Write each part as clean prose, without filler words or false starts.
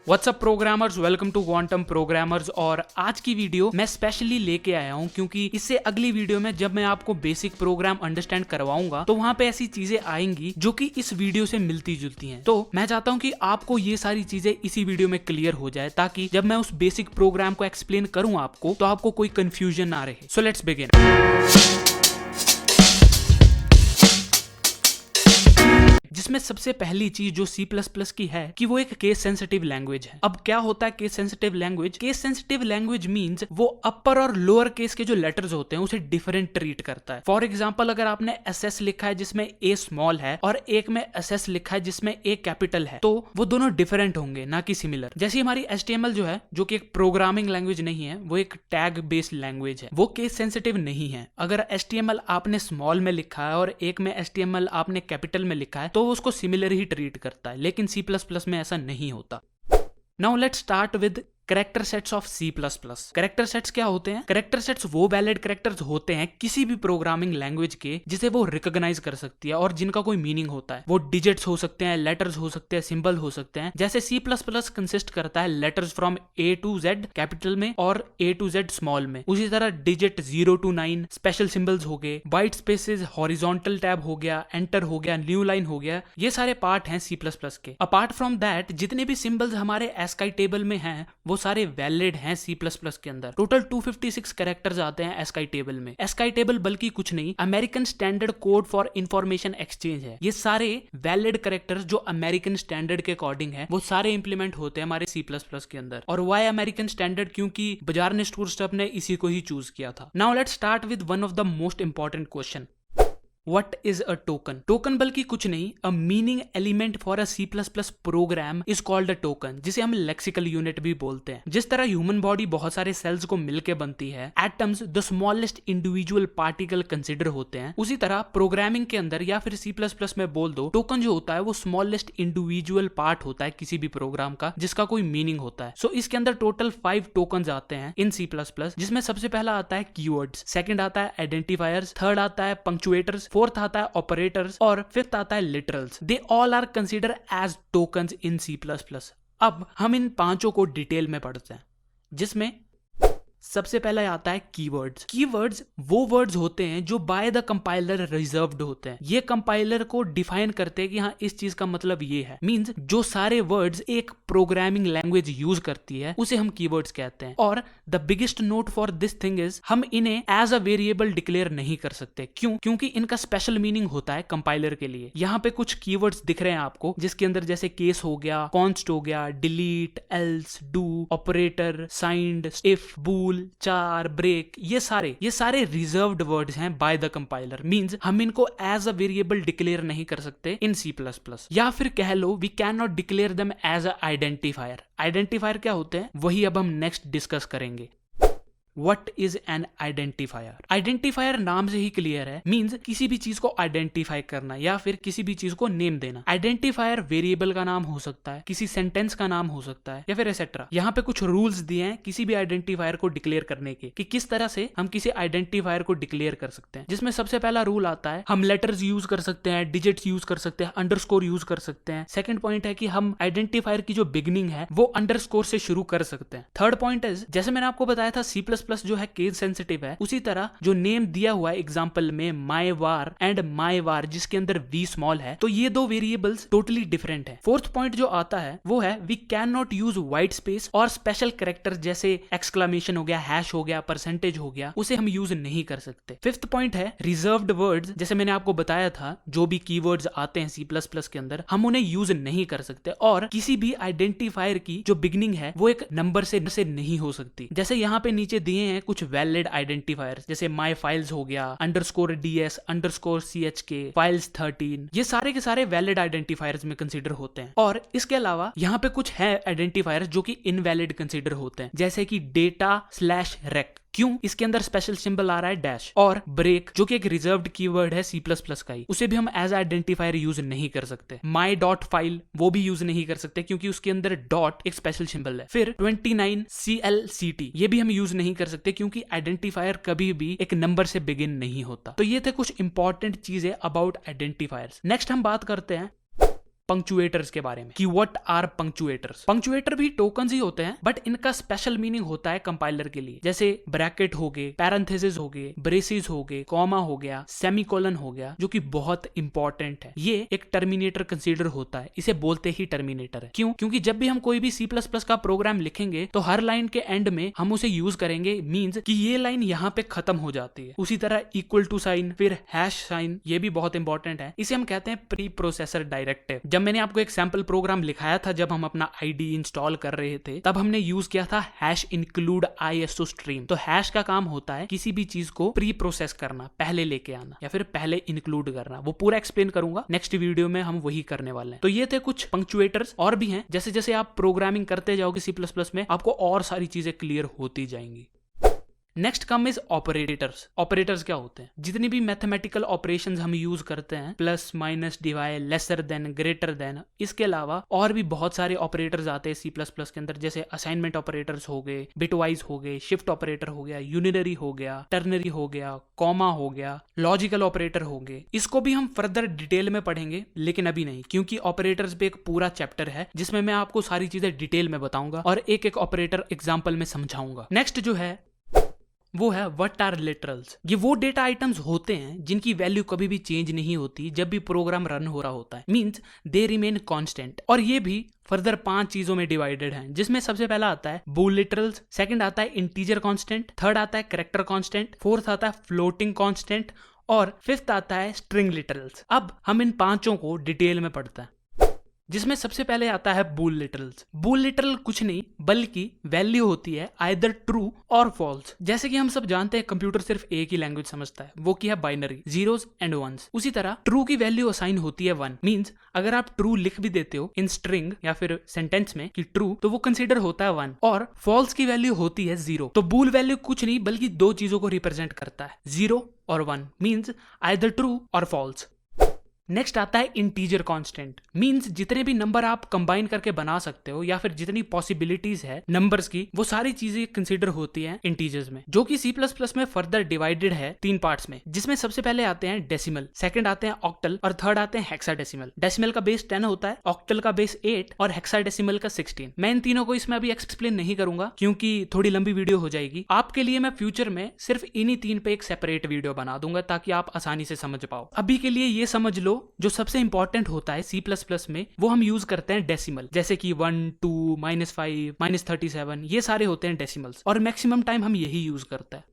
WhatsApp programmers, welcome to quantum programmers. और आज की वीडियो मैं स्पेशली लेके आया हूं क्योंकि इससे अगली वीडियो में जब मैं आपको बेसिक प्रोग्राम अंडरस्टैंड करवाऊंगा तो वहां पे ऐसी चीजें आएंगी जो कि इस वीडियो से मिलती जुलती हैं। तो मैं चाहता हूं कि आपको ये सारी चीजें इसी वीडियो में क्लियर हो जाए ताकि जब मैं उस बेसिक प्रोग्राम को एक्सप्लेन करूं आपको तो आपको कोई कंफ्यूजन ना रहे। So let's begin. जिसमें सबसे पहली चीज जो C++ की है कि वो एक केस सेंसिटिव लैंग्वेज है। अब क्या होता है case sensitive language? Case sensitive language means वो अपर और लोअर केस के जो लेटर्स होते हैं उसे डिफरेंट ट्रीट करता है। फॉर एग्जांपल, अगर आपने SS लिखा है जिसमें A स्मॉल है और एक में SS लिखा है जिसमें A कैपिटल है तो वो दोनों डिफरेंट होंगे, ना कि सिमिलर। जैसे हमारी HTML जो है, जो कि एक प्रोग्रामिंग लैंग्वेज नहीं है, वो एक टैग बेस्ड लैंग्वेज है, वो केस सेंसिटिव नहीं है। अगर HTML आपने स्मॉल में लिखा है और एक में HTML आपने कैपिटल में लिखा है तो वो उसको सिमिलर ही ट्रीट करता है, लेकिन C++ में ऐसा नहीं होता। Now let's start with character sets of C++। Character sets क्या होते हैं? कैरेक्टर सेट्स वो वैलिड कैरेक्टर्स होते हैं किसी भी प्रोग्रामिंग लैंग्वेज के जिसे वो रिकॉग्नाइज कर सकती है और जिनका कोई मीनिंग होता है। वो डिजिट्स हो सकते हैं, लेटर्स हो सकते हैं, सिंबल हो सकते हैं। जैसे C++ कंसिस्ट करता है letters from A to Z capital में और A to Z स्मॉल में। उसी तरह डिजिट 0 to 9, स्पेशल सिंबल्स हो गए, वाइट स्पेसेस, हॉरिजॉन्टल टैब हो गया, एंटर हो गया, न्यू लाइन हो गया, ये सारे पार्ट हैं C++ के। अपार्ट फ्रॉम दैट जितने भी सिंबल्स हमारे ASCII टेबल में हैं वो सारे वैलिड हैं C++ के अंदर। टोटल 256 कैरेक्टर्स आते हैं ASCII टेबल में। ASCII टेबल बल्कि कुछ नहीं, American standard code for information exchange है। ये सारे वैलिड कैरेक्टर्स जो अमेरिकन स्टैंडर्ड के अकॉर्डिंग है वो सारे इंप्लीमेंट होते हैं हमारे C++ के अंदर। और वाई अमेरिकन स्टैंडर्ड? क्योंकि बाजार ने स्टूरस्टअप ने इसी को ही चूज किया था। Now let's start with one of the most important question, What is a token? Token बल्कि कुछ नहीं, a meaning element for a C++ program is called a token, जिसे हम लेक्सिकल यूनिट भी बोलते हैं। जिस तरह ह्यूमन बॉडी बहुत सारे सेल्स को मिलकर बनती है, atoms the smallest individual particle consider होते हैं, उसी तरह प्रोग्रामिंग के अंदर या फिर C++ में बोल दो, टोकन जो होता है वो स्मॉलेस्ट इंडिविजुअल पार्ट होता है किसी भी प्रोग्राम का जिसका कोई मीनिंग होता है। सो इसके अंदर टोटल 5 टोकन आते हैं इन C++, जिसमें सबसे पहला आता है कीवर्ड्स, सेकंड आता है आइडेंटिफायर्स, थर्ड आता है पंक्चुएटर्स, फोर्थ आता है ऑपरेटर्स और फिफ्थ आता है literals. They all are consider as tokens in C++। अब हम इन पांचों को डिटेल में पढ़ते हैं, जिसमें सबसे पहला आता है कीवर्ड्स। कीवर्ड्स वो वर्ड्स होते हैं जो बाय द कंपाइलर रिजर्व्ड होते हैं। ये कंपाइलर को डिफाइन करते हैं कि हाँ इस चीज का मतलब ये है। मींस जो सारे वर्ड्स एक प्रोग्रामिंग लैंग्वेज यूज करती है उसे हम कीवर्ड्स कहते हैं। और the biggest note for this thing is हम इन्हें एज अ वेरिएबल डिक्लेयर नहीं कर सकते। क्यों? क्योंकि इनका स्पेशल मीनिंग होता है कंपाइलर के लिए। यहाँ पे कुछ कीवर्ड्स दिख रहे हैं आपको, जिसके अंदर जैसे केस हो गया, कॉन्स्ट हो गया, delete, else, do, operator, signed, if, bool, char, break, ये सारे रिजर्व्ड वर्ड्स हैं बाय द कंपाइलर। मींस हम इनको एज अ वेरिएबल डिक्लेयर नहीं कर सकते इन C++। या फिर कह लो we can not declare them as a identifier. Identifier क्या होते हैं वही अब हम नेक्स्ट डिस्कस करेंगे। What is an identifier? Identifier नाम से ही क्लियर है, मींस किसी भी चीज को आइडेंटिफाई करना या फिर किसी भी चीज को नेम देना। आइडेंटिफायर वेरिएबल का नाम हो सकता है, किसी सेंटेंस का नाम हो सकता है या फिर एसेट्रा। यहाँ पे कुछ रूल्स दिए हैं किसी भी आइडेंटिफायर को डिक्लेयर करने के कि किस तरह से हम किसी आइडेंटिफायर को डिक्लेयर कर सकते हैं। जिसमें सबसे पहला रूल आता है हम लेटर्स यूज कर सकते हैं, डिजिट्स यूज कर सकते हैं, अंडरस्कोर यूज कर सकते हैं। सेकंड पॉइंट है कि हम आइडेंटिफायर की जो बिगनिंग है वो अंडरस्कोर से शुरू कर सकते हैं। थर्ड पॉइंट इज, जैसे मैंने आपको बताया था C++ जो है केस सेंसिटिव है, उसी तरह जो नेम दिया हुआ है एग्जांपल में माई वार एंड माई वार जिसके अंदर V स्मॉल है, तो ये दो वेरिएबल्स टोटली डिफरेंट है। फोर्थ पॉइंट जो आता है वो है we can not use white space और स्पेशल कैरेक्टर जैसे एक्सक्लेमेशन हो गया, हैश हो गया, परसेंटेज हो गया, उसे हम यूज नहीं कर सकते। फिफ्थ पॉइंट है रिजर्व्ड वर्ड्स। जैसे मैंने आपको बताया था जो भी कीवर्ड्स आते हैं C++ के अंदर हम उन्हें यूज नहीं कर सकते। और किसी भी आइडेंटिफायर की जो बिगनिंग है वो एक नंबर से नहीं हो सकती। जैसे यहाँ पे नीचे दिए हैं कुछ वैलिड आइडेंटिफायर्स, जैसे माई फाइल्स हो गया, _ds, _chk, फाइल्स 13, ये सारे के सारे वैलिड आइडेंटिफायर्स में कंसीडर होते हैं। और इसके अलावा यहाँ पे कुछ है आइडेंटिफायर्स जो कि इनवैलिड कंसीडर होते हैं, जैसे कि data/rec। क्यों? इसके अंदर स्पेशल सिंबल आ रहा है डैश। और ब्रेक जो कि एक रिजर्व्ड कीवर्ड है C++ का ही, उसे भी हम एज आइडेंटिफायर यूज नहीं कर सकते। माई डॉट फाइल वो भी यूज नहीं कर सकते क्योंकि उसके अंदर डॉट एक स्पेशल सिंबल है। फिर 29 CLCT ये भी हम यूज नहीं कर सकते क्योंकि आइडेंटिफायर कभी भी एक नंबर से बिगिन नहीं होता। तो ये थे कुछ इंपॉर्टेंट चीजें अबाउट आइडेंटिफायर्स। नेक्स्ट हम बात करते हैं पंक्चुएटर्स के बारे में कि व्हाट आर पंक्चुएटर्स। पंक्चुएटर भी टोकन्स ही होते हैं, बट इनका स्पेशल मीनिंग होता है कंपाइलर के लिए। जैसे ब्रैकेट हो गए, पैरेंथेसिस हो गए, ब्रेसेस हो गए, कॉमा हो गया, सेमीकोलन हो गया, जो कि बहुत इंपॉर्टेंट है। ये एक टर्मिनेटर कंसीडर होता है, इसे बोलते ही टर्मिनेटर है। क्यों? क्योंकि जब भी हम कोई भी C++ का प्रोग्राम लिखेंगे तो हर लाइन के एंड में हम उसे यूज करेंगे, मींस कि ये लाइन यहाँ पे खत्म हो जाती है। उसी तरह इक्वल टू साइन, फिर हैश साइन, ये भी बहुत इंपॉर्टेंट है। इसे हम कहते हैं प्री प्रोसेसर डायरेक्टिव। जब मैंने आपको एक सैंपल प्रोग्राम लिखाया था, जब हम अपना आईडी इंस्टॉल कर रहे थे, तब हमने यूज किया था हैश इंक्लूड ISO स्ट्रीम। तो हैश का काम होता है किसी भी चीज को प्री प्रोसेस करना, पहले लेके आना या फिर पहले इंक्लूड करना। वो पूरा एक्सप्लेन करूंगा नेक्स्ट वीडियो में, हम वही करने वाले हैं। तो ये थे कुछ पंक्चुएटर्स, और भी हैं। जैसे जैसे आप प्रोग्रामिंग करते जाओगे C++ में, आपको और सारी चीजें क्लियर होती जाएंगी। Next come is operators. Operators क्या होते हैं? जितनी भी मैथमेटिकल ऑपरेशंस हम यूज करते हैं, plus, minus, divide, lesser than, greater than, इसके अलावा और भी बहुत सारे ऑपरेटर्स आते हैं C++ के अंदर। जैसे असाइनमेंट ऑपरेटर्स हो गए, बिटवाइज हो गए, शिफ्ट ऑपरेटर हो गया, यूनिनरी हो गया, टर्नरी हो गया, कॉमा हो गया, लॉजिकल ऑपरेटर हो गए। इसको भी हम फर्दर डिटेल में पढ़ेंगे, लेकिन अभी नहीं, क्योंकि ऑपरेटर्स पे एक पूरा चैप्टर है जिसमें मैं आपको सारी चीजें डिटेल में बताऊंगा और एक एक ऑपरेटर एग्जाम्पल में समझाऊंगा। नेक्स्ट जो है वो है व्हाट आर लिटरल्स। ये वो डेटा आइटम्स होते हैं जिनकी वैल्यू कभी भी चेंज नहीं होती जब भी प्रोग्राम रन हो रहा होता है, मींस दे रिमेन कांस्टेंट। और ये भी फर्दर 5 चीजों में डिवाइडेड है, जिसमें सबसे पहला आता है बूल लिटरल्स, सेकंड आता है इंटीजर कांस्टेंट, थर्ड आता है कैरेक्टर कांस्टेंट, फोर्थ आता है फ्लोटिंग कांस्टेंट और फिफ्थ आता है स्ट्रिंग लिटरल्स। अब हम इन पांचों को डिटेल में पढ़ते हैं, जिसमें सबसे पहले आता है बूल लिटरल्स। बूल लिटरल कुछ नहीं बल्कि वैल्यू होती है आइदर ट्रू और फॉल्स। जैसे कि हम सब जानते हैं कंप्यूटर सिर्फ एक ही लैंग्वेज समझता है, वो की है बाइनरी, जीरोस एंड वंस। उसी तरह ट्रू की वैल्यू असाइन होती है 1, मींस अगर आप ट्रू लिख भी देते हो इन स्ट्रिंग या फिर सेंटेंस में कि ट्रू, तो वो कंसीडर होता है 1, और फॉल्स की वैल्यू होती है 0। तो बूल वैल्यू कुछ नहीं बल्कि 2 चीजों को रिप्रेजेंट करता है, 0 और 1, मींस आइदर ट्रू और फॉल्स। नेक्स्ट आता है इंटीजर कांस्टेंट, मींस जितने भी नंबर आप कंबाइन करके बना सकते हो या फिर जितनी पॉसिबिलिटीज है नंबर्स की, वो सारी चीजें कंसीडर होती हैं इंटीजर्स में, जो कि C++ में फर्दर डिवाइडेड है 3 पार्ट्स में, जिसमें सबसे पहले आते हैं डेसिमल, सेकंड आते हैं ऑक्टल और थर्ड आते हैं हेक्साडेसिमल। डेसिमल का बेस 10 होता है, ऑक्टल का बेस 8 और हेक्साडेसिमल का 16। मैं इन तीनों को इसमें अभी एक्सप्लेन नहीं करूंगा क्योंकि थोड़ी लंबी वीडियो हो जाएगी। आपके लिए मैं फ्यूचर में सिर्फ इन्हीं 3 पे एक सेपरेट वीडियो बना दूंगा ताकि आप आसानी से समझ पाओ। अभी के लिए ये समझ लो जो सबसे इंपॉर्टेंट होता है C++ में, वो हम यूज करते हैं डेसिमल, जैसे कि 1, 2, -5, -37, ये सारे होते हैं डेसिमल्स, और मैक्सिमम टाइम हम यही यूज करते हैं।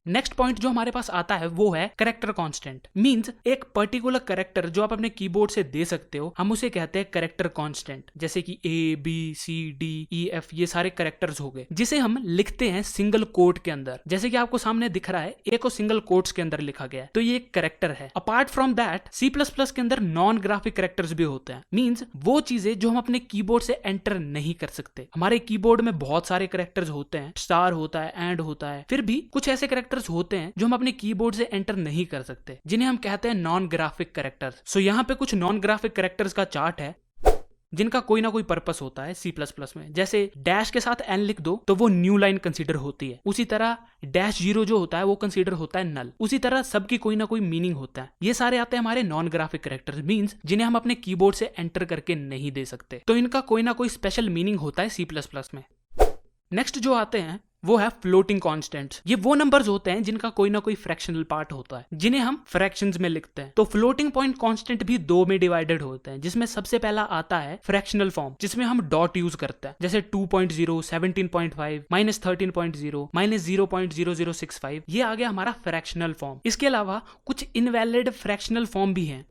नेक्स्ट पॉइंट जो हमारे पास आता है वो है कैरेक्टर कांस्टेंट, मींस एक पर्टिकुलर कैरेक्टर जो आप अपने कीबोर्ड से दे सकते हो, हम उसे कहते हैं कैरेक्टर कांस्टेंट। जैसे कि A, B, C, D, E, F ये सारे कैरेक्टर्स हो गए, जिसे हम लिखते हैं सिंगल कोट के अंदर। जैसे कि आपको सामने दिख रहा है, A को सिंगल कोट्स के अंदर लिखा गया है, तो ये एक कैरेक्टर है। अपार्ट फ्रॉम दैट C++ के अंदर नॉन ग्राफिक कैरेक्टर्स भी होते हैं, मींस वो चीजें जो हम अपने कीबोर्ड से एंटर नहीं कर सकते। हमारे कीबोर्ड में बहुत सारे कैरेक्टर्स होते हैं, स्टार होता है, एंड होता है, फिर भी कुछ ऐसे कैरेक्टर्स होते हैं जो हम अपने कीबोर्ड से एंटर नहीं कर सकते, जिन्हें हम कहते हैं नॉन ग्राफिक कैरेक्टर्स। सो यहाँ पे कुछ नॉन ग्राफिक कैरेक्टर्स का चार्ट है जिनका कोई ना कोई पर्पस होता है C++ में। जैसे डैश के साथ n लिख दो तो वो न्यू लाइन कंसीडर होती है, उसी तरह -0 जो होता है वो कंसीडर होता है नल, उसी तरह सबकी कोई ना कोई मीनिंग होता है। ये सारे आते हैं हमारे नॉन ग्राफिक कैरेक्टर्स, मींस जिन्हें हम अपने कीबोर्ड से एंटर करके नहीं दे सकते, तो इनका कोई ना कोई स्पेशल मीनिंग होता है C++ में। नेक्स्ट जो आते हैं वो है फ्लोटिंग कांस्टेंट्स। ये वो नंबर्स होते हैं जिनका कोई ना कोई फ्रैक्शनल पार्ट होता है, जिन्हें हम फ्रैक्शंस में लिखते हैं। तो फ्लोटिंग पॉइंट कांस्टेंट भी 2 में डिवाइडेड होते हैं, जिसमें सबसे पहला आता है फ्रैक्शनल फॉर्म, जिसमें हम डॉट यूज करते हैं, जैसे 2.0, 17.5, -13.0, -0.0065। ये आ गया हमारा फ्रैक्शनल फॉर्म। इसके अलावा कुछ इनवैलिड फ्रैक्शनल फॉर्म भी हैं,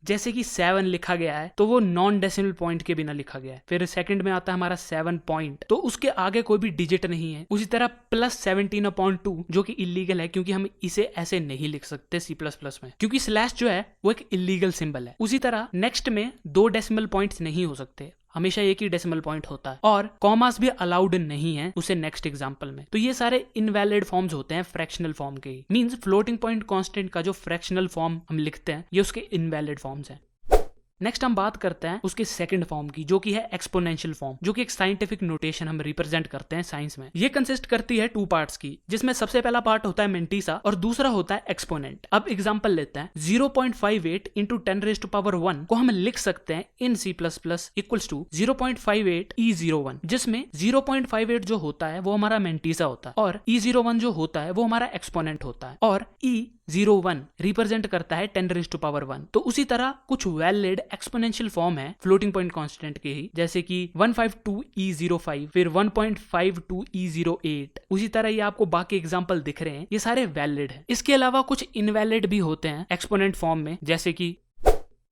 जैसे कि 7 लिखा गया है तो वो नॉन डेसिमल पॉइंट के बिना लिखा गया है। फिर सेकंड में आता है हमारा 7 पॉइंट, तो उसके आगे कोई भी डिजिट नहीं है। उसी तरह +17/2 जो कि इलीगल है, क्योंकि हम इसे ऐसे नहीं लिख सकते C++ में, क्योंकि स्लैश जो है वो एक इलीगल सिंबल है। उसी तरह नेक्स्ट में 2 डेसिमल पॉइंट्स नहीं हो सकते, हमेशा एक ही डेसिमल पॉइंट होता है, और कॉमास भी अलाउड नहीं है उसे नेक्स्ट एग्जांपल में। तो ये सारे इनवैलिड फॉर्म्स होते हैं फ्रैक्शनल फॉर्म के, मींस फ्लोटिंग पॉइंट कांस्टेंट का जो फ्रैक्शनल फॉर्म हम लिखते हैं ये उसके इनवैलिड फॉर्म्स हैं। नेक्स्ट हम बात करते हैं उसके सेकंड फॉर्म की, जो कि है एक्सपोनेंशियल फॉर्म, जो कि एक साइंटिफिक नोटेशन हम रिप्रेजेंट करते हैं साइंस में। ये कंसिस्ट करती है 2 पार्ट्स की, जिसमें सबसे पहला पार्ट होता है मेंटिसा और दूसरा होता है एक्सपोनेंट। अब एग्जांपल लेते हैं, 0.58 इंटू 10⁻1 को हम लिख सकते हैं इन C++ इक्वल्स टू 0.58 E01, जिसमें 0.58 जो होता है वो हमारा मेंटिसा होता है और E01 जो होता है वो हमारा एक्सपोनेंट होता है और E01 रिप्रेजेंट करता है 10⁻1। तो उसी तरह कुछ वैलिड एक्सपोनेंशियल फॉर्म है फ्लोटिंग पॉइंट कांस्टेंट के ही, जैसे कि 152E05, फिर 1.52E08। उसी तरह ये आपको बाकी एग्जांपल दिख रहे हैं, ये सारे वैलिड हैं। इसके अलावा कुछ इनवैलिड भी होते हैं एक्सपोनेंट फॉर्म में, जैसे कि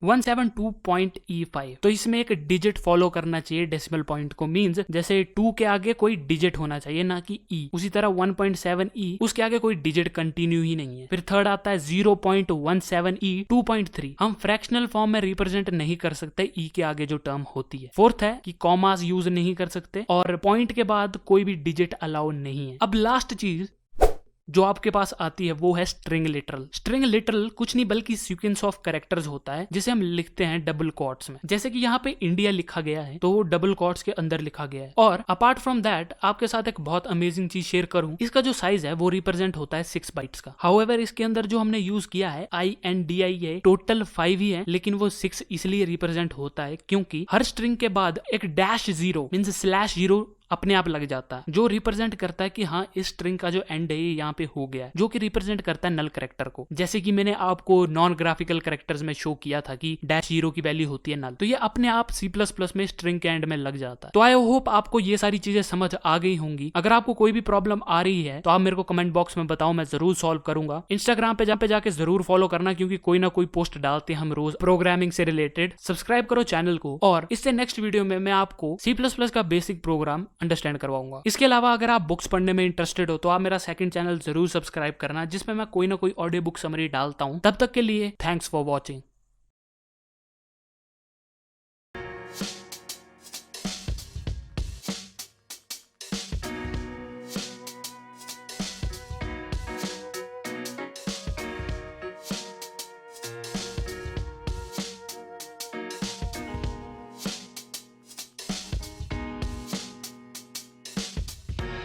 172.E5। तो इसमें एक डिजिट फॉलो करना चाहिए डेसिमल पॉइंट को, मींस जैसे 2 के आगे कोई डिजिट होना चाहिए ना कि E। उसी तरह 1.7E, उसके आगे कोई डिजिट कंटिन्यू ही नहीं है। फिर थर्ड आता है 0.17E 2.3, हम फ्रैक्शनल फॉर्म में रिप्रेजेंट नहीं कर सकते E के आगे जो टर्म होती है। फोर्थ है कि कॉमास यूज नहीं कर सकते और पॉइंट के बाद कोई भी डिजिट अलाउ नहीं है। अब लास्ट चीज जो आपके पास आती है वो है स्ट्रिंग लिटरल। स्ट्रिंग लिटरल कुछ नहीं बल्कि सीक्वेंस ऑफ कैरेक्टर्स होता है, जिसे हम लिखते हैं डबल क्वोट्स में। जैसे कि यहाँ पे इंडिया लिखा गया है तो वो डबल क्वोट्स के अंदर लिखा गया है। और अपार्ट फ्रॉम दैट आपके साथ एक बहुत अमेजिंग चीज शेयर करूं, इसका जो साइज है वो रिप्रेजेंट होता है 6 बाइट्स का। हाउएवर इसके अंदर जो हमने यूज किया है INDI है, टोटल 5 ही है, लेकिन वो 6 इसलिए रिप्रेजेंट होता है क्योंकि हर स्ट्रिंग के बाद एक -0 मींस /0 अपने आप लग जाता है, जो रिप्रेजेंट करता है कि हाँ इस स्ट्रिंग का जो एंड है यहाँ पे हो गया है, जो कि रिप्रेजेंट करता है नल कैरेक्टर को। जैसे कि मैंने आपको नॉन ग्राफिकल कैरेक्टर्स में शो किया था कि -0 की वैल्यू होती है नल, तो ये अपने आप C++ में स्ट्रिंग के एंड में लग जाता है। तो आई होप आपको ये सारी चीजें समझ आ गई होंगी। अगर आपको कोई भी प्रॉब्लम आ रही है तो आप मेरे को कमेंट बॉक्स में बताओ, मैं जरूर सॉल्व करूंगा। इंस्टाग्राम पे जाके जरूर फॉलो करना, क्योंकि कोई ना कोई पोस्ट डालते हैं हम रोज प्रोग्रामिंग से रिलेटेड। सब्सक्राइब करो चैनल को, और इससे नेक्स्ट वीडियो में मैं आपको C++ का बेसिक प्रोग्राम अंडरस्टैंड करवाऊंगा। इसके अलावा अगर आप बुक्स पढ़ने में इंटरेस्टेड हो तो आप मेरा सेकंड चैनल जरूर सब्सक्राइब करना, जिसमें मैं कोई ना कोई ऑडियो बुक समरी डालता हूं। तब तक के लिए थैंक्स फॉर वॉचिंग।